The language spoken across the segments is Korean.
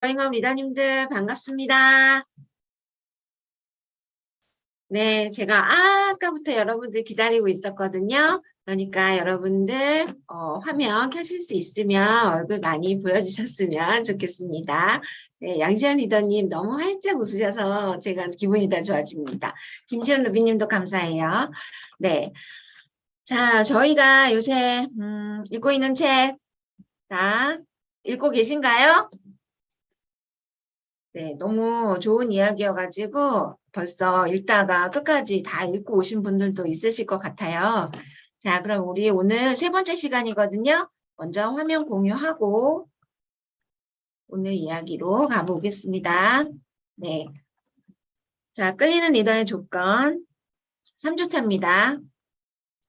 저잉업 리더님들 반갑습니다. 네, 제가 아까부터 여러분들 기다리고 있었거든요. 그러니까 여러분들 화면 켜실 수 있으면 얼굴 많이 보여주셨으면 좋겠습니다. 네, 양지연 리더님 너무 활짝 웃으셔서 제가 기분이 다 좋아집니다. 김지연 루비님도 감사해요. 네, 자, 저희가 요새 읽고 있는 책 다 읽고 계신가요? 네, 너무 좋은 이야기여가지고 벌써 읽다가 끝까지 다 읽고 오신 분들도 있으실 것 같아요. 자, 그럼 우리 오늘 세 번째 시간이거든요. 먼저 화면 공유하고 오늘 이야기로 가보겠습니다. 네. 자, 끌리는 리더의 조건 3주차입니다.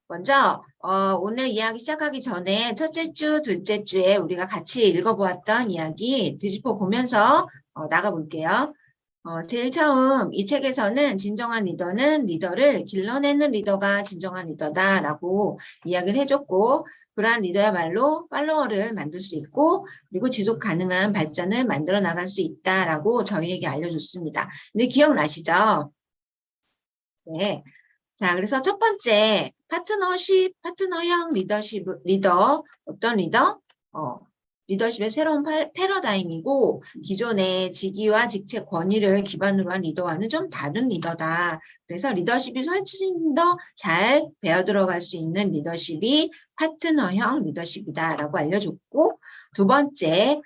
먼저 오늘 이야기 시작하기 전에 첫째 주, 둘째 주에 우리가 같이 읽어보았던 이야기 뒤집어 보면서 나가볼게요. 제일 처음 이 책에서는 진정한 리더는 리더를 길러내는 리더가 진정한 리더다라고 이야기를 해줬고 그러한 리더야말로 팔로워를 만들 수 있고 그리고 지속 가능한 발전을 만들어 나갈 수 있다라고 저희에게 알려줬습니다. 근데 기억나시죠? 네. 자, 그래서 첫 번째 파트너십, 파트너형 리더십, 리더, 어떤 리더? 리더십의 새로운 패러다임이고 기존의 직위와 직책 권위를 기반으로 한 리더와는 좀 다른 리더다. 그래서 리더십이 훨씬 더 잘 배어 들어갈 수 있는 리더십이 파트너형 리더십이다라고 알려줬고 두 번째,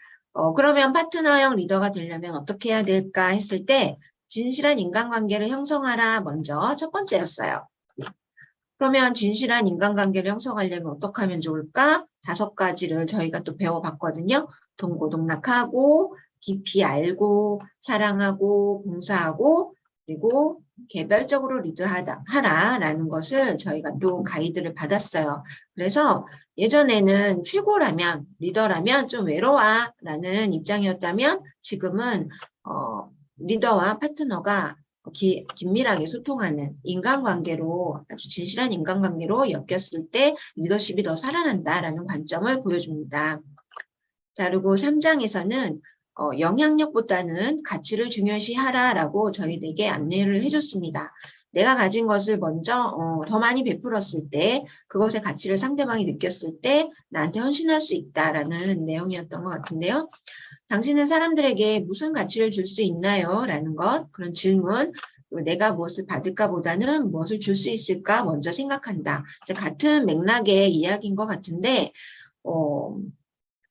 그러면 파트너형 리더가 되려면 어떻게 해야 될까 했을 때 진실한 인간관계를 형성하라 먼저 첫 번째였어요. 그러면 진실한 인간관계를 형성하려면 어떻게 하면 좋을까? 5가지를 저희가 또 배워봤거든요. 동고동락하고 깊이 알고 사랑하고 봉사하고 그리고 개별적으로 리드하라라는 것을 저희가 또 가이드를 받았어요. 그래서 예전에는 최고라면 리더라면 좀 외로워라는 입장이었다면 지금은 리더와 파트너가 긴밀하게 소통하는 인간관계로 아주 진실한 인간관계로 엮였을 때 리더십이 더 살아난다라는 관점을 보여줍니다. 자, 그리고 3장에서는 영향력보다는 가치를 중요시하라라고 저희에게 안내를 해줬습니다. 내가 가진 것을 먼저 더 많이 베풀었을 때 그것의 가치를 상대방이 느꼈을 때 나한테 헌신할 수 있다라는 내용이었던 것 같은데요. 당신은 사람들에게 무슨 가치를 줄 수 있나요? 라는 것, 그런 질문, 내가 무엇을 받을까 보다는 무엇을 줄 수 있을까 먼저 생각한다. 같은 맥락의 이야기인 것 같은데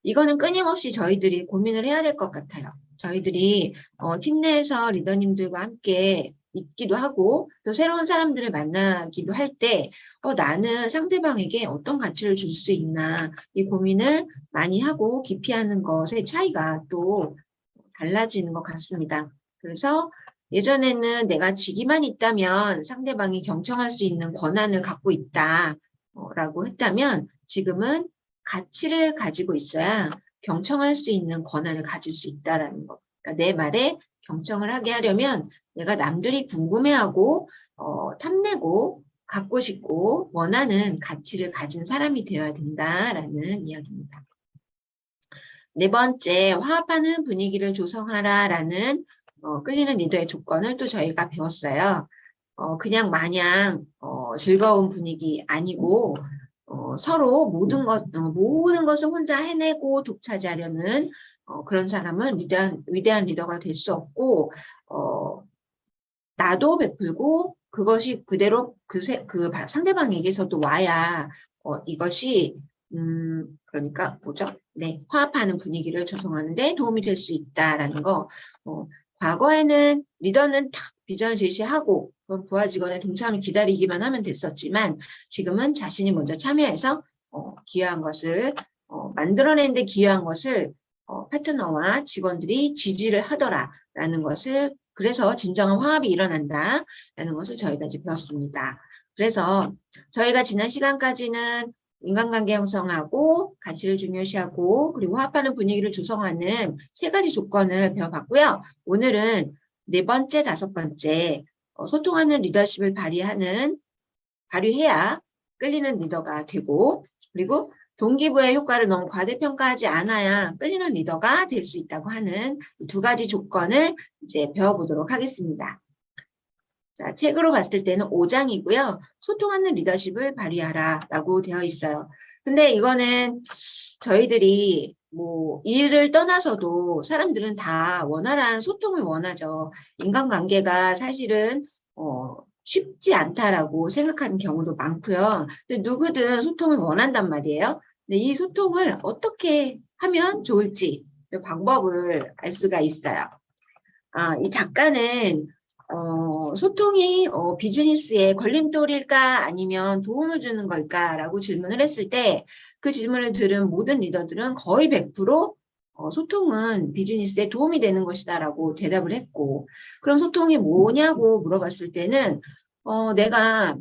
이거는 끊임없이 저희들이 고민을 해야 될 것 같아요. 저희들이 팀 내에서 리더님들과 함께 있기도 하고 또 새로운 사람들을 만나기도 할 때 나는 상대방에게 어떤 가치를 줄 수 있나 이 고민을 많이 하고 깊이 하는 것의 차이가 또 달라지는 것 같습니다. 그래서 예전에는 내가 직위만 있다면 상대방이 경청할 수 있는 권한을 갖고 있다라고 했다면 지금은 가치를 가지고 있어야 경청할 수 있는 권한을 가질 수 있다라는 거. 그러니까 내 말에 경청을 하게 하려면 내가 남들이 궁금해하고 탐내고 갖고 싶고 원하는 가치를 가진 사람이 되어야 된다라는 이야기입니다. 네 번째, 화합하는 분위기를 조성하라라는 끌리는 리더의 조건을 또 저희가 배웠어요. 그냥 마냥 즐거운 분위기 아니고 서로 모든 것을 혼자 해내고 독차지하려는 그런 사람은 위대한 리더가 될 수 없고 나도 베풀고 그것이 그대로 그 상대방에게서도 와야 이것이 그러니까 뭐죠? 네, 화합하는 분위기를 조성하는 데 도움이 될 수 있다라는 거. 과거에는 리더는 딱 비전을 제시하고 부하 직원의 동참을 기다리기만 하면 됐었지만 지금은 자신이 먼저 참여해서 기여한 것을 만들어내는 데 기여한 것을 파트너와 직원들이 지지를 하더라라는 것을 그래서 진정한 화합이 일어난다라는 것을 저희가 이제 배웠습니다. 그래서 저희가 지난 시간까지는 인간관계 형성하고 가치를 중요시하고 그리고 화합하는 분위기를 조성하는 3가지 조건을 배워봤고요. 오늘은 4번째, 5번째 소통하는 리더십을 발휘해야 끌리는 리더가 되고 그리고 동기부여 효과를 너무 과대평가하지 않아야 끌리는 리더가 될 수 있다고 하는 두 가지 조건을 이제 배워보도록 하겠습니다. 자, 책으로 봤을 때는 5장이고요. 소통하는 리더십을 발휘하라 라고 되어 있어요. 근데 이거는 저희들이 뭐 일을 떠나서도 사람들은 다 원활한 소통을 원하죠. 인간관계가 사실은 쉽지 않다라고 생각하는 경우도 많고요. 근데 누구든 소통을 원한단 말이에요. 근데 이 소통을 어떻게 하면 좋을지 방법을 알 수가 있어요. 이 작가는 소통이 비즈니스의 걸림돌일까 아니면 도움을 주는 걸까라고 질문을 했을 때 그 질문을 들은 모든 리더들은 거의 100% 소통은 비즈니스에 도움이 되는 것이다라고 대답을 했고, 그럼 소통이 뭐냐고 물어봤을 때는 내가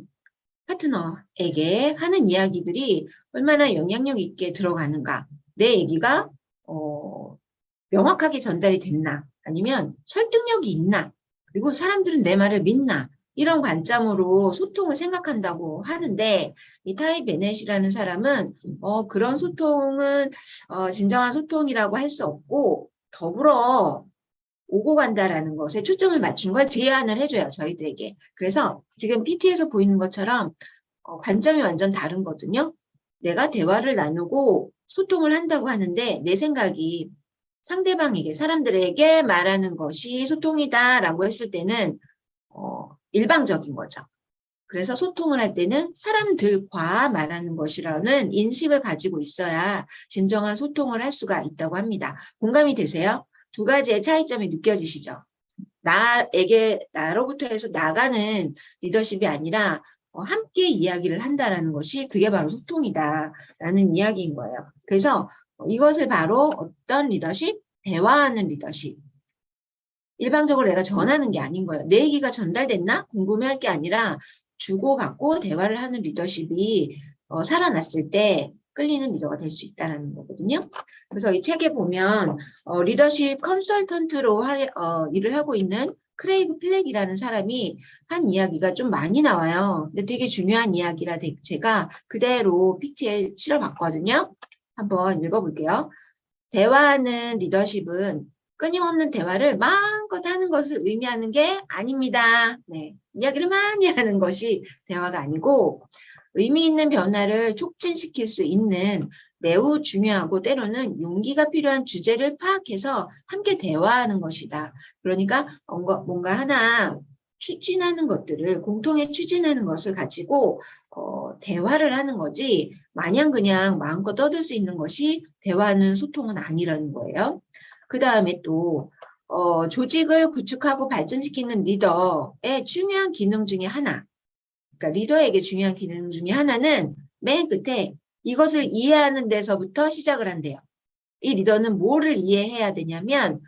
파트너에게 하는 이야기들이 얼마나 영향력 있게 들어가는가, 내 얘기가 명확하게 전달이 됐나, 아니면 설득력이 있나, 그리고 사람들은 내 말을 믿나, 이런 관점으로 소통을 생각한다고 하는데, 이 타이 베넷이라는 사람은 그런 소통은 진정한 소통이라고 할 수 없고 더불어 오고 간다라는 것에 초점을 맞춘 걸 제안을 해줘요, 저희들에게. 그래서 지금 PT에서 보이는 것처럼 관점이 완전 다른 거거든요. 내가 대화를 나누고 소통을 한다고 하는데 내 생각이 상대방에게, 사람들에게 말하는 것이 소통이다라고 했을 때는 일방적인 거죠. 그래서 소통을 할 때는 사람들과 말하는 것이라는 인식을 가지고 있어야 진정한 소통을 할 수가 있다고 합니다. 공감이 되세요? 두 가지의 차이점이 느껴지시죠? 나로부터 해서 나가는 리더십이 아니라 함께 이야기를 한다라는 것이 그게 바로 소통이다라는 이야기인 거예요. 그래서 이것을 바로 어떤 리더십? 대화하는 리더십. 일방적으로 내가 전하는 게 아닌 거예요. 내 얘기가 전달됐나? 궁금해할 게 아니라 주고받고 대화를 하는 리더십이 살아났을 때 끌리는 리더가 될 수 있다는 거거든요. 그래서 이 책에 보면 리더십 컨설턴트로 일을 하고 있는 크레이그 플렉이라는 사람이 한 이야기가 좀 많이 나와요. 근데 되게 중요한 이야기라 제가 그대로 PT에 실어봤거든요. 한번 읽어볼게요. 대화하는 리더십은 끊임없는 대화를 마음껏 하는 것을 의미하는 게 아닙니다. 네, 이야기를 많이 하는 것이 대화가 아니고 의미 있는 변화를 촉진시킬 수 있는 매우 중요하고 때로는 용기가 필요한 주제를 파악해서 함께 대화하는 것이다. 그러니까 뭔가 하나 추진하는 것들을, 공통에 추진하는 것을 가지고 대화를 하는 거지 마냥 그냥 마음껏 떠들 수 있는 것이 대화하는 소통은 아니라는 거예요. 그 다음에 또 조직을 구축하고 발전시키는 리더의 중요한 기능 중에 하나, 그러니까 리더에게 중요한 기능 중에 하나는 맨 끝에 이것을 이해하는 데서부터 시작을 한대요. 이 리더는 뭐를 이해해야 되냐면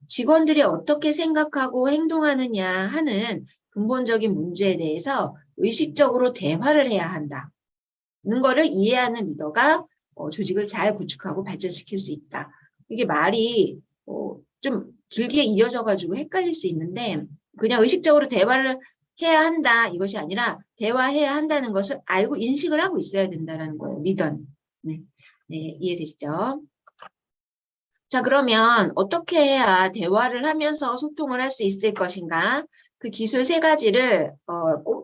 직원들이 어떻게 생각하고 행동하느냐 하는 근본적인 문제에 대해서 의식적으로 대화를 해야 한다는 거를 이해하는 리더가 조직을 잘 구축하고 발전시킬 수 있다. 이게 말이 좀 길게 이어져 가지고 헷갈릴 수 있는데 그냥 의식적으로 대화를 해야 한다 이것이 아니라 대화해야 한다는 것을 알고 인식을 하고 있어야 된다는 거예요. 리더는. 네, 이해되시죠? 자, 그러면 어떻게 해야 대화를 하면서 소통을 할 수 있을 것인가? 그 기술 3가지를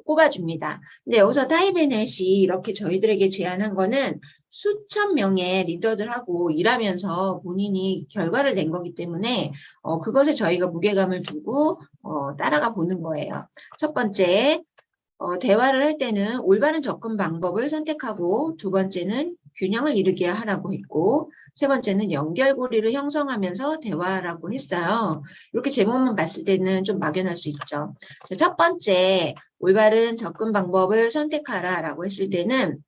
꼽아줍니다. 근데 여기서 타이 베넷이 이렇게 저희들에게 제안한 거는 수천 명의 리더들하고 일하면서 본인이 결과를 낸 거기 때문에 그것에 저희가 무게감을 두고 따라가 보는 거예요. 첫 번째, 대화를 할 때는 올바른 접근 방법을 선택하고, 두 번째는 균형을 이루게 하라고 했고, 세 번째는 연결고리를 형성하면서 대화라고 했어요. 이렇게 제목만 봤을 때는 좀 막연할 수 있죠. 첫 번째, 올바른 접근 방법을 선택하라라고 했을 때는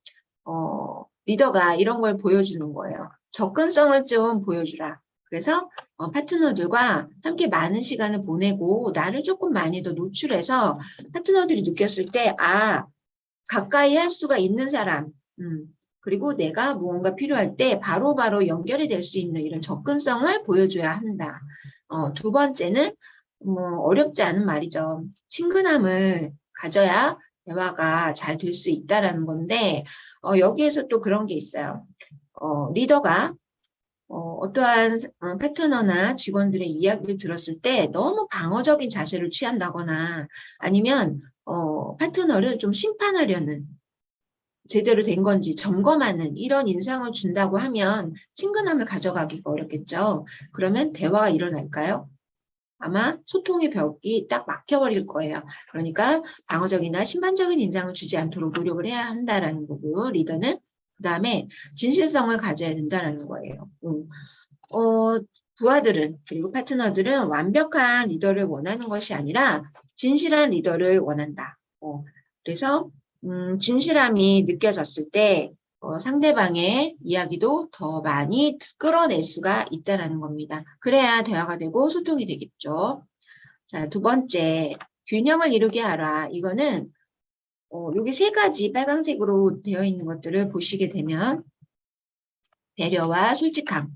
리더가 이런 걸 보여주는 거예요. 접근성을 좀 보여주라. 그래서 파트너들과 함께 많은 시간을 보내고 나를 조금 많이 더 노출해서 파트너들이 느꼈을 때 가까이 할 수가 있는 사람, 그리고 내가 무언가 필요할 때 바로바로 연결이 될 수 있는 이런 접근성을 보여줘야 한다. 두 번째는 어렵지 않은 말이죠. 친근함을 가져야 대화가 잘 될 수 있다라는 건데, 여기에서 또 그런 게 있어요. 리더가 어떠한 파트너나 직원들의 이야기를 들었을 때 너무 방어적인 자세를 취한다거나 아니면 파트너를 좀 심판하려는, 제대로 된 건지 점검하는 이런 인상을 준다고 하면 친근함을 가져가기가 어렵겠죠. 그러면 대화가 일어날까요? 아마 소통의 벽이 딱 막혀버릴 거예요. 그러니까 방어적이나 심판적인 인상을 주지 않도록 노력을 해야 한다라는 거고, 리더는. 그 다음에 진실성을 가져야 된다라는 거예요. 부하들은, 그리고 파트너들은 완벽한 리더를 원하는 것이 아니라 진실한 리더를 원한다. 그래서 진실함이 느껴졌을 때 상대방의 이야기도 더 많이 끌어낼 수가 있다는 겁니다. 그래야 대화가 되고 소통이 되겠죠. 자, 두 번째, 균형을 이루게 하라. 이거는 여기 세 가지 빨간색으로 되어 있는 것들을 보시게 되면 배려와 솔직함.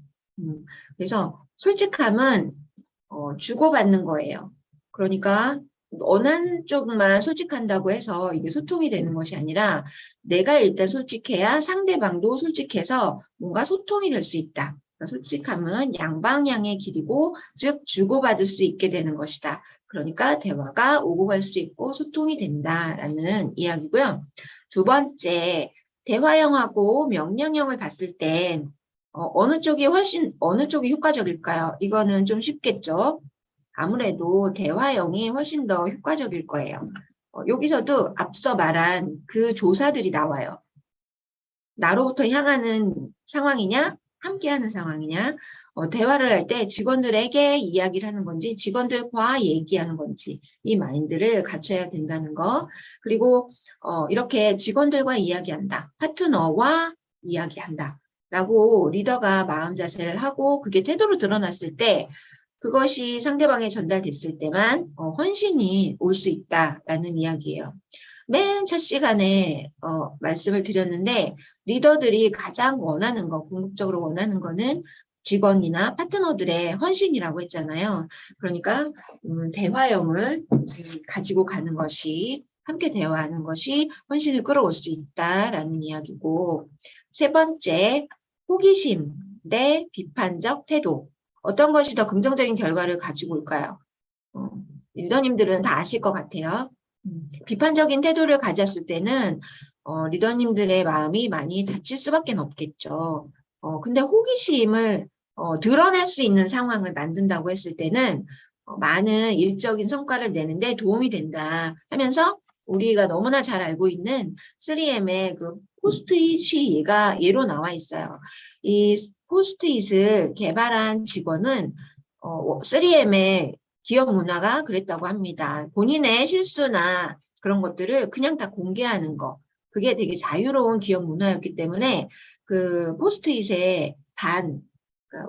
그래서 솔직함은 주고받는 거예요. 그러니까 어느 한쪽만 솔직한다고 해서 이게 소통이 되는 것이 아니라 내가 일단 솔직해야 상대방도 솔직해서 뭔가 소통이 될 수 있다. 그러니까 솔직함은 양방향의 길이고, 즉 주고받을 수 있게 되는 것이다. 그러니까 대화가 오고 갈 수 있고 소통이 된다라는 이야기고요. 두 번째, 대화형하고 명령형을 봤을 땐 어느 쪽이 효과적일까요? 이거는 좀 쉽겠죠. 아무래도 대화형이 훨씬 더 효과적일 거예요. 여기서도 앞서 말한 그 조사들이 나와요. 나로부터 향하는 상황이냐, 함께하는 상황이냐, 대화를 할 때 직원들에게 이야기를 하는 건지, 직원들과 얘기하는 건지, 이 마인드를 갖춰야 된다는 거. 그리고 이렇게 직원들과 이야기한다, 파트너와 이야기한다 라고 리더가 마음 자세를 하고 그게 태도로 드러났을 때, 그것이 상대방에 전달됐을 때만 헌신이 올 수 있다라는 이야기예요. 맨 첫 시간에 말씀을 드렸는데, 리더들이 가장 원하는 거, 궁극적으로 원하는 거는 직원이나 파트너들의 헌신이라고 했잖아요. 그러니까 대화형을 가지고 가는 것이, 함께 대화하는 것이 헌신을 끌어올 수 있다라는 이야기고, 세 번째, 호기심 대 비판적 태도. 어떤 것이 더 긍정적인 결과를 가지고 올까요? 리더님들은 다 아실 것 같아요. 비판적인 태도를 가졌을 때는 리더님들의 마음이 많이 다칠 수밖에 없겠죠. 근데 호기심을 드러낼 수 있는 상황을 만든다고 했을 때는 많은 일적인 성과를 내는데 도움이 된다 하면서, 우리가 너무나 잘 알고 있는 3M의 그 포스트잇이 예로 나와 있어요. 이 포스트잇을 개발한 직원은 3M의 기업 문화가 그랬다고 합니다. 본인의 실수나 그런 것들을 그냥 다 공개하는 거. 그게 되게 자유로운 기업 문화였기 때문에 그 포스트잇의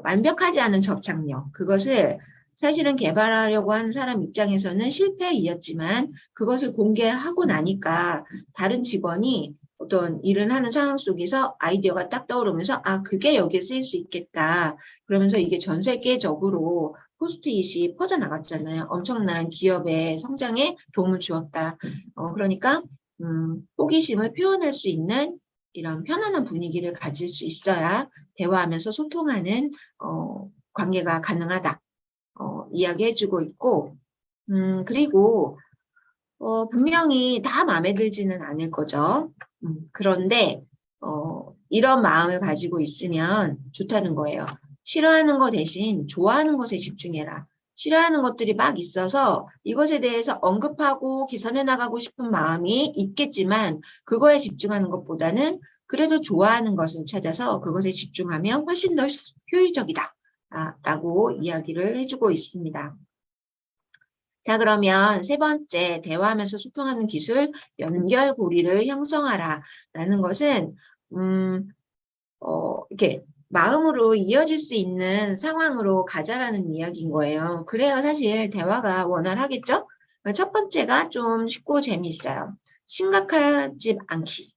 완벽하지 않은 접착력, 그것을 사실은 개발하려고 하는 사람 입장에서는 실패이었지만 그것을 공개하고 나니까 다른 직원이 어떤 일을 하는 상황 속에서 아이디어가 딱 떠오르면서 그게 여기에 쓰일 수 있겠다. 그러면서 이게 전 세계적으로 포스트잇이 퍼져나갔잖아요. 엄청난 기업의 성장에 도움을 주었다. 그러니까 호기심을 표현할 수 있는 이런 편안한 분위기를 가질 수 있어야 대화하면서 소통하는 관계가 가능하다. 이야기해주고 있고, 그리고 분명히 다 마음에 들지는 않을 거죠. 그런데 이런 마음을 가지고 있으면 좋다는 거예요. 싫어하는 것 대신 좋아하는 것에 집중해라. 싫어하는 것들이 막 있어서 이것에 대해서 언급하고 개선해 나가고 싶은 마음이 있겠지만, 그거에 집중하는 것보다는 그래도 좋아하는 것을 찾아서 그것에 집중하면 훨씬 더 효율적이다 라고 이야기를 해주고 있습니다. 자, 그러면 세 번째, 대화하면서 소통하는 기술, 연결고리를 형성하라 라는 것은 이렇게 마음으로 이어질 수 있는 상황으로 가자라는 이야기인 거예요. 그래야 사실 대화가 원활하겠죠? 첫 번째가 좀 쉽고 재미있어요. 심각하지 않기.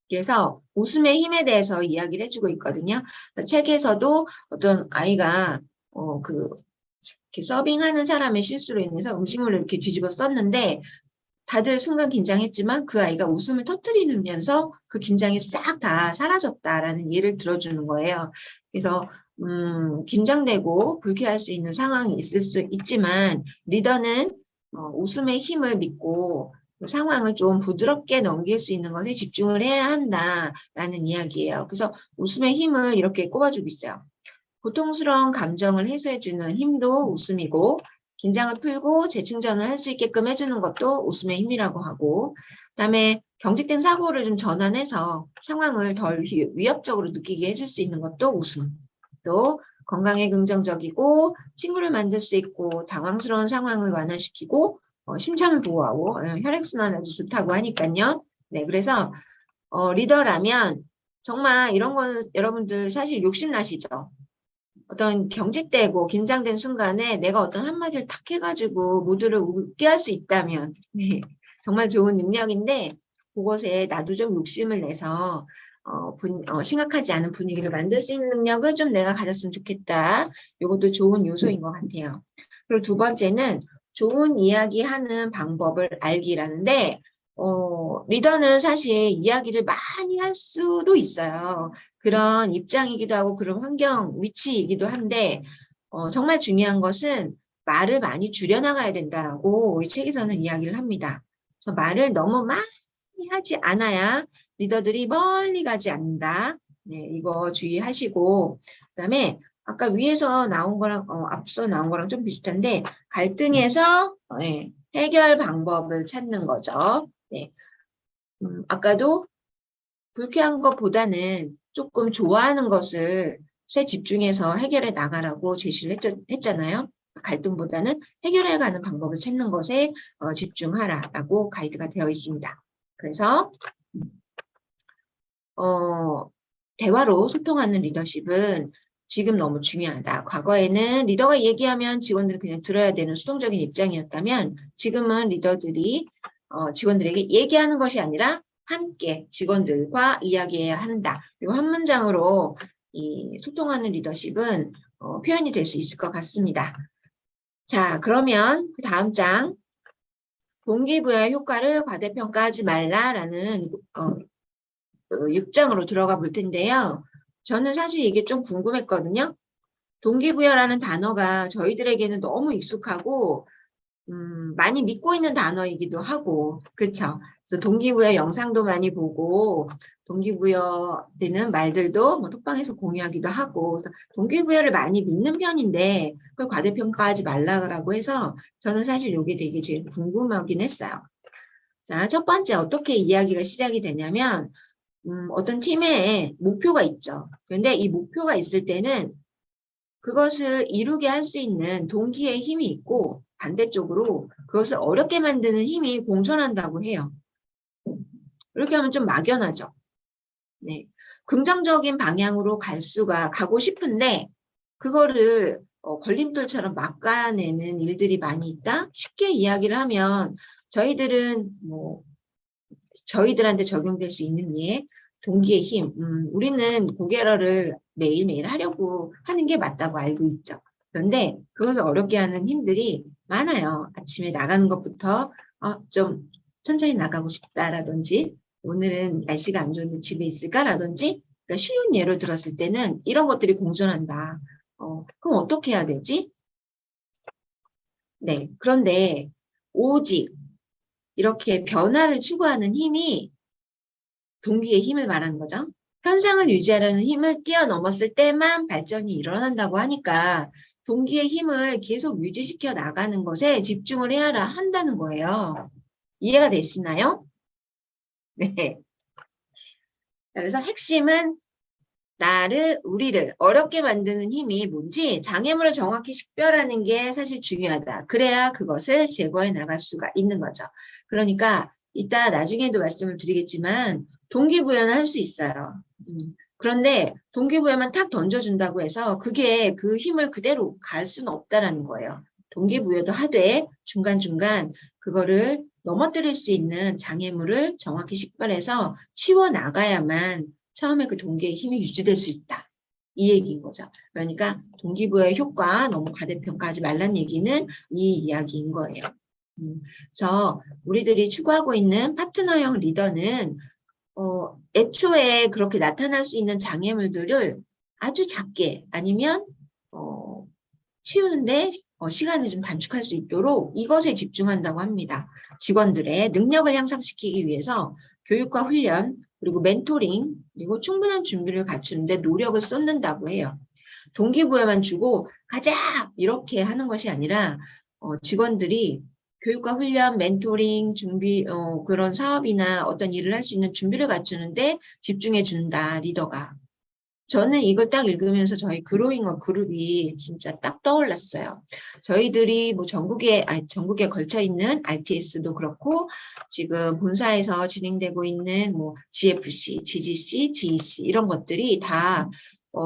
그래서 웃음의 힘에 대해서 이야기를 해주고 있거든요. 책에서도 어떤 아이가 이렇게 서빙하는 사람의 실수로 인해서 음식물을 이렇게 뒤집어 썼는데, 다들 순간 긴장했지만 그 아이가 웃음을 터뜨리면서 그 긴장이 싹 다 사라졌다라는 예를 들어주는 거예요. 그래서 긴장되고 불쾌할 수 있는 상황이 있을 수 있지만 리더는 웃음의 힘을 믿고 그 상황을 좀 부드럽게 넘길 수 있는 것에 집중을 해야 한다라는 이야기예요. 그래서 웃음의 힘을 이렇게 꼽아주고 있어요. 고통스러운 감정을 해소해주는 힘도 웃음이고 긴장을 풀고 재충전을 할 수 있게끔 해주는 것도 웃음의 힘이라고 하고 그다음에 경직된 사고를 좀 전환해서 상황을 덜 위협적으로 느끼게 해줄 수 있는 것도 웃음. 또 건강에 긍정적이고 친구를 만들 수 있고 당황스러운 상황을 완화시키고 심장을 보호하고 혈액순환 아주 좋다고 하니까요. 네, 그래서 리더라면 정말 이런 건 여러분들 사실 욕심나시죠? 어떤 경직되고 긴장된 순간에 내가 어떤 한마디를 탁 해가지고 모두를 웃게 할 수 있다면 네, 정말 좋은 능력인데 그것에 나도 좀 욕심을 내서 심각하지 않은 분위기를 만들 수 있는 능력을 좀 내가 가졌으면 좋겠다. 이것도 좋은 요소인 것 같아요. 그리고 두 번째는 좋은 이야기하는 방법을 알기라는데 리더는 사실 이야기를 많이 할 수도 있어요. 그런 입장이기도 하고 그런 환경, 위치이기도 한데 정말 중요한 것은 말을 많이 줄여나가야 된다라고 이 책에서는 이야기를 합니다. 그래서 말을 너무 많이 하지 않아야 리더들이 멀리 가지 않는다. 네, 이거 주의하시고 그다음에 아까 위에서 나온 거랑 앞서 나온 거랑 좀 비슷한데 갈등에서 해결 방법을 찾는 거죠. 네. 아까도 불쾌한 것보다는 조금 좋아하는 것을 집중해서 해결해 나가라고 제시를 했잖아요. 갈등보다는 해결해가는 방법을 찾는 것에 집중하라라고 가이드가 되어 있습니다. 그래서 대화로 소통하는 리더십은 지금 너무 중요하다. 과거에는 리더가 얘기하면 직원들은 그냥 들어야 되는 수동적인 입장이었다면 지금은 리더들이 직원들에게 얘기하는 것이 아니라 함께 직원들과 이야기해야 한다. 이 한 문장으로 이 소통하는 리더십은 표현이 될 수 있을 것 같습니다. 자, 그러면 그 다음 장 동기부여의 효과를 과대평가하지 말라라는 6장으로 들어가 볼 텐데요. 저는 사실 이게 좀 궁금했거든요. 동기부여라는 단어가 저희들에게는 너무 익숙하고 많이 믿고 있는 단어이기도 하고 그렇죠. 그래서 동기부여 영상도 많이 보고 동기부여 되는 말들도 뭐 톡방에서 공유하기도 하고 그래서 동기부여를 많이 믿는 편인데 그걸 과대평가하지 말라고 해서 저는 사실 이게 되게 제일 궁금하긴 했어요. 자, 첫 번째 어떻게 이야기가 시작이 되냐면 어떤 팀에 목표가 있죠. 그런데 이 목표가 있을 때는 그것을 이루게 할 수 있는 동기의 힘이 있고 반대쪽으로 그것을 어렵게 만드는 힘이 공존한다고 해요. 이렇게 하면 좀 막연하죠. 네. 긍정적인 방향으로 가고 싶은데 그거를 걸림돌처럼 막아내는 일들이 많이 있다. 쉽게 이야기를 하면 저희들은 뭐 저희들한테 적용될 수 있는 예, 동기의 힘. 우리는 고개러를 매일매일 하려고 하는 게 맞다고 알고 있죠. 그런데 그것을 어렵게 하는 힘들이 많아요. 아침에 나가는 것부터 좀 천천히 나가고 싶다라든지 오늘은 날씨가 안 좋은데 집에 있을까라든지 그러니까 쉬운 예로 들었을 때는 이런 것들이 공존한다. 그럼 어떻게 해야 되지? 네, 그런데 오직 이렇게 변화를 추구하는 힘이 동기의 힘을 말하는 거죠. 현상을 유지하려는 힘을 뛰어넘었을 때만 발전이 일어난다고 하니까 동기의 힘을 계속 유지시켜 나가는 것에 집중을 해야 한다는 거예요. 이해가 되시나요? 네. 그래서 핵심은 우리를 어렵게 만드는 힘이 뭔지 장애물을 정확히 식별하는 게 사실 중요하다. 그래야 그것을 제거해 나갈 수가 있는 거죠. 그러니까 이따 나중에도 말씀을 드리겠지만 동기부여는 할 수 있어요. 그런데 동기부여만 탁 던져준다고 해서 그게 그 힘을 그대로 갈 수는 없다라는 거예요. 동기부여도 하되 중간중간 그거를 넘어뜨릴 수 있는 장애물을 정확히 식별해서 치워나가야만 처음에 그 동기의 힘이 유지될 수 있다. 이 얘기인 거죠. 그러니까 동기부여의 효과 너무 과대평가하지 말란 얘기는 이 이야기인 거예요. 그래서 우리들이 추구하고 있는 파트너형 리더는 애초에 그렇게 나타날 수 있는 장애물들을 아주 작게 아니면 치우는데 시간을 좀 단축할 수 있도록 이것에 집중한다고 합니다. 직원들의 능력을 향상시키기 위해서 교육과 훈련, 그리고 멘토링, 그리고 충분한 준비를 갖추는데 노력을 쏟는다고 해요. 동기부여만 주고 가자! 이렇게 하는 것이 아니라 직원들이 교육과 훈련, 멘토링, 준비, 그런 사업이나 어떤 일을 할 수 있는 준비를 갖추는데 집중해 준다, 리더가. 저는 이걸 딱 읽으면서 저희 그로잉어 그룹이 진짜 딱 떠올랐어요. 저희들이 뭐 전국에 걸쳐 있는 RTS도 그렇고, 지금 본사에서 진행되고 있는 뭐 GFC, GGC, GEC 이런 것들이 다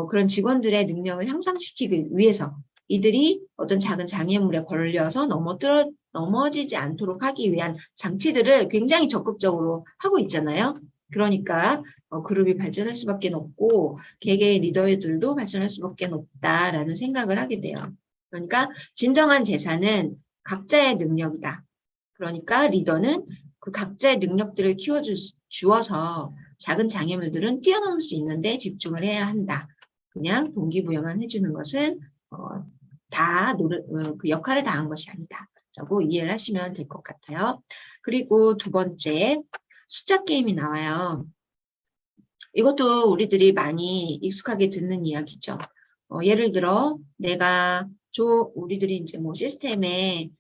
그런 직원들의 능력을 향상시키기 위해서 이들이 어떤 작은 장애물에 걸려서 넘어지지 않도록 하기 위한 장치들을 굉장히 적극적으로 하고 있잖아요. 그러니까 그룹이 발전할 수밖에 없고 개개의 리더들도 발전할 수밖에 없다라는 생각을 하게 돼요. 그러니까 진정한 재산은 각자의 능력이다. 그러니까 리더는 그 각자의 능력들을 키워주어서 작은 장애물들은 뛰어넘을 수 있는데 집중을 해야 한다. 그냥 동기부여만 해주는 것은 그 역할을 다한 것이 아니다. 라고 이해를 하시면 될 것 같아요. 그리고 두 번째, 숫자 게임이 나와요. 이것도 우리들이 많이 익숙하게 듣는 이야기죠. 예를 들어 우리들이 이제 뭐 시스템에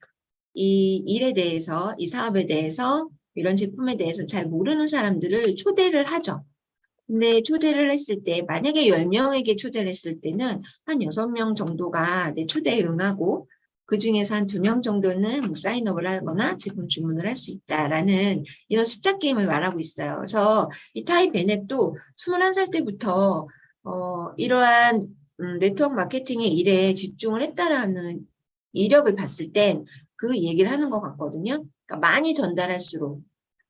이 일에 대해서, 이 사업에 대해서, 이런 제품에 대해서 잘 모르는 사람들을 초대를 하죠. 근데 초대를 했을 때 만약에 10명에게 초대를 했을 때는 한 6명 정도가 내 초대에 응하고 그 중에서 한 2명 정도는 뭐 사인업을 하거나 제품 주문을 할 수 있다라는 이런 숫자 게임을 말하고 있어요. 그래서 이 타이 베넷도 21살 때부터 이러한 네트워크 마케팅의 일에 집중을 했다라는 이력을 봤을 땐 그 얘기를 하는 것 같거든요. 그러니까 많이 전달할수록,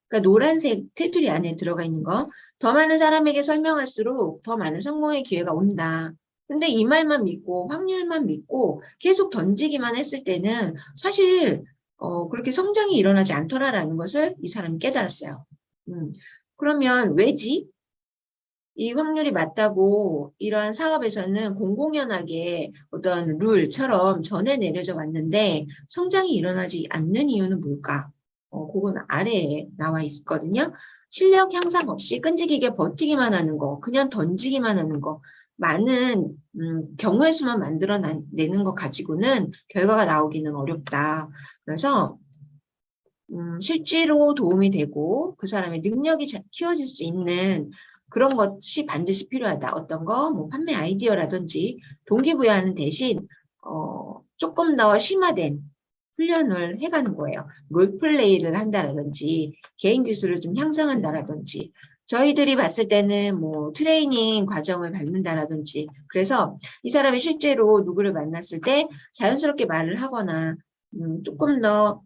그러니까 노란색 테두리 안에 들어가 있는 거, 더 많은 사람에게 설명할수록 더 많은 성공의 기회가 온다. 근데 이 말만 믿고 확률만 믿고 계속 던지기만 했을 때는 사실 그렇게 성장이 일어나지 않더라라는 것을 이 사람이 깨달았어요. 그러면 왜지? 이 확률이 맞다고 이러한 사업에서는 공공연하게 어떤 룰처럼 전해 내려져 왔는데 성장이 일어나지 않는 이유는 뭘까? 그건 아래에 나와 있거든요. 실력 향상 없이 끈질기게 버티기만 하는 거, 그냥 던지기만 하는 거, 많은 경우의 수만 만들어내는 것 가지고는 결과가 나오기는 어렵다. 그래서 실제로 도움이 되고 그 사람의 능력이 키워질 수 있는 그런 것이 반드시 필요하다. 어떤 거, 뭐 판매 아이디어라든지 동기부여하는 대신 조금 더 심화된 훈련을 해가는 거예요. 롤플레이를 한다라든지 개인 기술을 좀 향상한다라든지 저희들이 봤을 때는 뭐 트레이닝 과정을 밟는다라든지 그래서 이 사람이 실제로 누구를 만났을 때 자연스럽게 말을 하거나 조금 더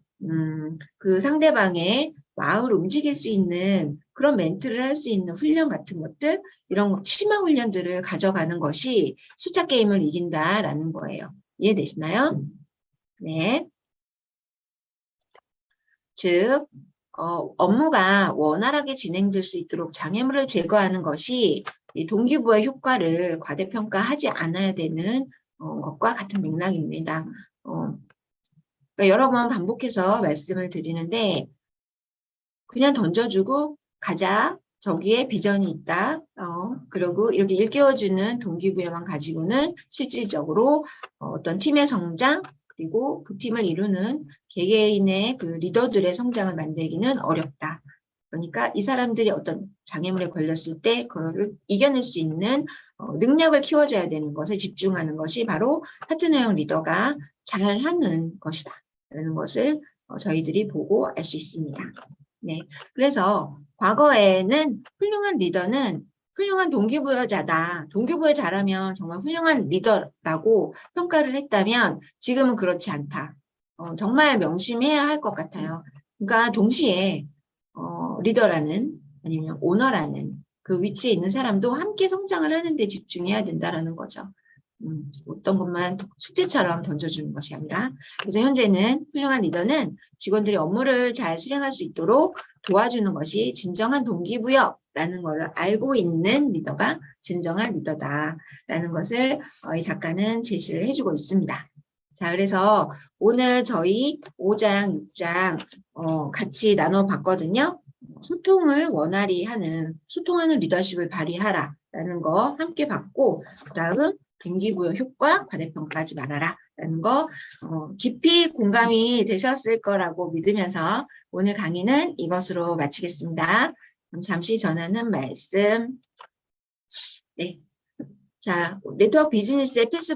그 상대방의 마음을 움직일 수 있는 그런 멘트를 할 수 있는 훈련 같은 것들, 이런 심화 훈련들을 가져가는 것이 숫자 게임을 이긴다라는 거예요. 이해되시나요? 네. 즉, 업무가 원활하게 진행될 수 있도록 장애물을 제거하는 것이 이 동기부여 효과를 과대평가하지 않아야 되는 것과 같은 맥락입니다. 그러니까 여러 번 반복해서 말씀을 드리는데 그냥 던져주고 가자. 저기에 비전이 있다. 그리고 이렇게 일깨워주는 동기부여만 가지고는 실질적으로 어떤 팀의 성장 그리고 그 팀을 이루는 개개인의 그 리더들의 성장을 만들기는 어렵다. 그러니까 이 사람들이 어떤 장애물에 걸렸을 때 그거를 이겨낼 수 있는 능력을 키워줘야 되는 것에 집중하는 것이 바로 파트너형 리더가 잘하는 것이다. 라는 것을 저희들이 보고 알 수 있습니다. 네, 그래서 과거에는 훌륭한 리더는 훌륭한 동기부여자다. 동기부여 잘하면 정말 훌륭한 리더라고 평가를 했다면 지금은 그렇지 않다. 정말 명심해야 할 것 같아요. 그러니까 동시에 리더라는 아니면 오너라는 그 위치에 있는 사람도 함께 성장을 하는 데 집중해야 된다라는 거죠. 어떤 것만 숙제처럼 던져주는 것이 아니라. 그래서 현재는 훌륭한 리더는 직원들이 업무를 잘 수행할 수 있도록 도와주는 것이 진정한 동기부여라는 걸 알고 있는 리더가 진정한 리더다라는 것을 이 작가는 제시를 해주고 있습니다. 자, 그래서 오늘 저희 5장, 6장 같이 나눠봤거든요. 소통을 원활히 하는, 소통하는 리더십을 발휘하라 라는 거 함께 봤고, 그 다음 동기부여 효과, 과대평가하지 말아라 라는 거 깊이 공감이 되셨을 거라고 믿으면서 오늘 강의는 이것으로 마치겠습니다. 그럼 잠시 전하는 말씀. 네. 자, 네트워크 비즈니스의 필수